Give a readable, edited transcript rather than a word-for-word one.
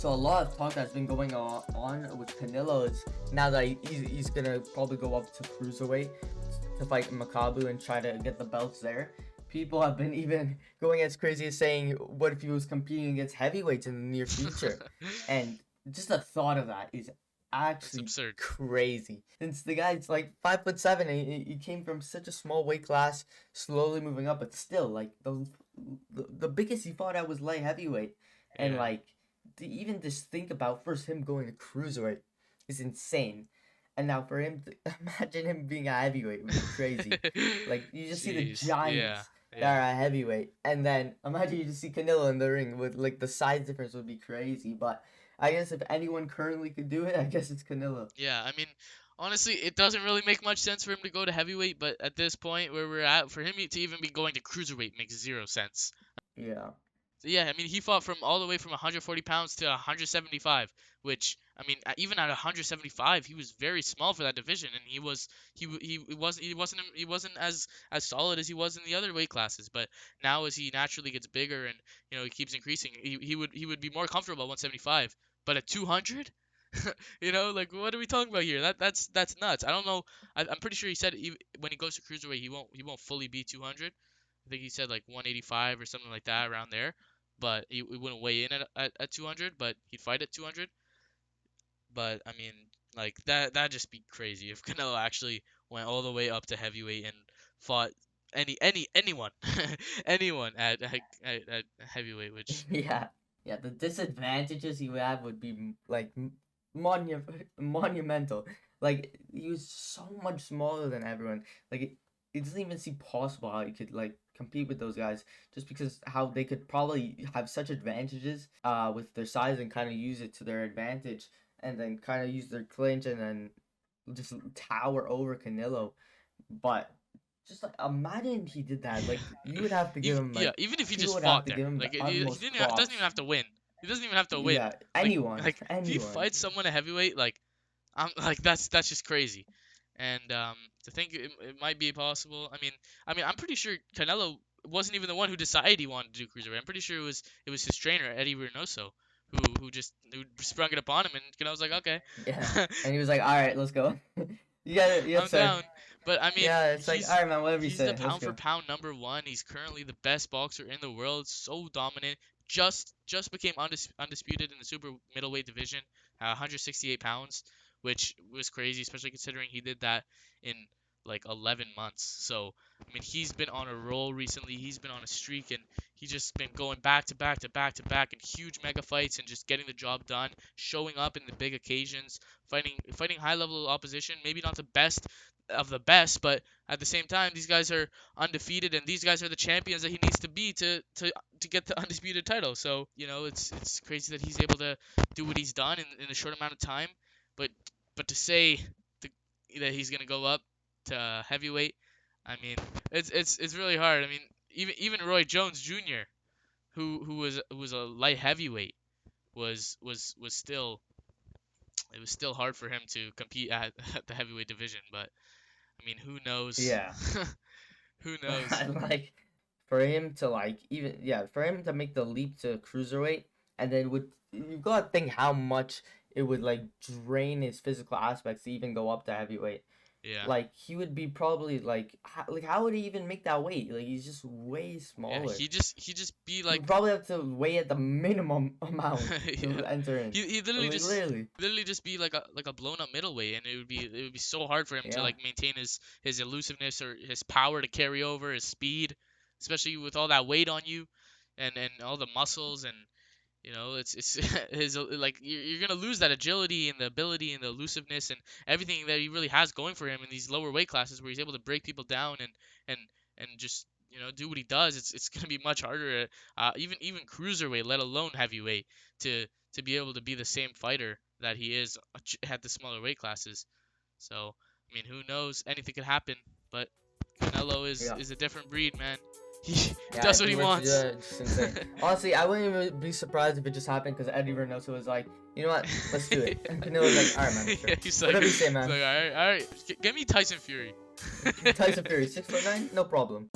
So a lot of talk that's been going on with Canelo is now that he's gonna probably go up to cruiserweight to fight Makabu and try to get the belts there. People have been even going as crazy as saying, what if he was competing against heavyweights in the near future? And just the thought of that is actually absurd. crazy. Since the guy's like 5'7", and he came from such a small weight class, slowly moving up, but still like the biggest he fought at was light heavyweight, and Yeah. like to even just think about first him going to cruiserweight is insane. And now for him to imagine him being a heavyweight would be crazy. Like you just see the Jeez. giants that Yeah. are a heavyweight, and then imagine you just see Canelo in the ring with like the size difference would be crazy. But I guess if anyone currently could do it, I guess it's Canelo. Yeah, I mean, honestly, it doesn't really make much sense for him to go to heavyweight, but at this point where we're at, for him to even be going to cruiserweight makes zero sense. Yeah. So yeah, I mean, he fought from all the way from 140 pounds to 175, which I mean, even at 175, he was very small for that division, and he wasn't as solid as he was in the other weight classes. But now, as he naturally gets bigger and he keeps increasing, he would be more comfortable at 175. But at 200, like what are we talking about here? That's nuts. I don't know. I'm pretty sure he said when he goes to cruiserweight, he won't fully be 200. I think he said like 185 or something like that around there, but he wouldn't weigh in at 200, but he'd fight at 200. But I mean, like that'd just be crazy if Canelo actually went all the way up to heavyweight and fought anyone anyone at heavyweight, which Yeah. Yeah, the disadvantages he would have would be like monumental. Like he was so much smaller than everyone. Like it doesn't even seem possible how he could like compete with those guys just because how they could probably have such advantages with their size and kind of use it to their advantage and then kind of use their clinch and then just tower over Canelo. But just like imagine he did that. Like you would have to give him like even if he people just would have fought to there, give him like the he utmost doesn't even props. have to win. He doesn't even have to win. Yeah, Like anyone, if he anyone. fights someone at heavyweight, like I'm like that's just crazy. And to think it might be possible. I mean, I'm pretty sure Canelo wasn't even the one who decided he wanted to do cruiserweight. I'm pretty sure it was his trainer Eddie Reynoso who sprung it upon him, and Canelo was like, okay, Yeah, and he was like, "All right, let's go." You gotta I'm say, down. But I mean, yeah, it's like, "All right, man, whatever you he's the say, let's pound for go." pound number one. He's currently the best boxer in the world. So dominant. Just became undisputed in the super middleweight division, 168 pounds, which was crazy, especially considering he did that in like 11 months. So I mean, he's been on a roll recently. He's been on a streak, and he's just been going back to back to back to back in huge mega fights and just getting the job done, showing up in the big occasions, fighting high level opposition. Maybe not the best of the best, but at the same time, these guys are undefeated, and these guys are the champions that he needs to be to get the undisputed title. So it's crazy that he's able to do what he's done in a short amount of time. But to say that he's gonna go up to heavyweight, I mean, it's really hard. I mean, even Roy Jones Jr., who was a light heavyweight, was still it was still hard for him to compete at the heavyweight division. But I mean, who knows? Yeah, Who knows? like for him to like even for him to make the leap to cruiserweight, and then would you gotta think how much it would like drain his physical aspects to even go up to heavyweight. Yeah. Like he would be probably like how would he even make that weight? Like he's just way Yeah, smaller. he just be He like would probably have to weigh at the minimum amount to yeah. enter in. He Like literally. literally just be like a blown up middleweight, and it would be so hard for him to Yeah. like maintain his elusiveness or his power to carry over, his speed, especially with all that weight on you and all the muscles. And it's his like you're gonna lose that agility and the ability and the elusiveness and everything that he really has going for him in these lower weight classes where he's able to break people down and and just do what he does. It's gonna be much harder, even cruiserweight, let alone heavyweight, to be able to be the same fighter that he is at the smaller weight classes. So I mean, who knows? Anything could happen, but Canelo is Yeah. is a different breed, man. He Yeah, does if what he he were to do wants. that, it's insane. Honestly, I wouldn't even be surprised if it just happened because Eddie Reynoso was like, you know what, let's do it. And Canelo was like, all right, man, sure. Yeah, he's like, Whatever you say, he's man. like, all right, get me Tyson Fury. Tyson Fury, 6'9", no problem.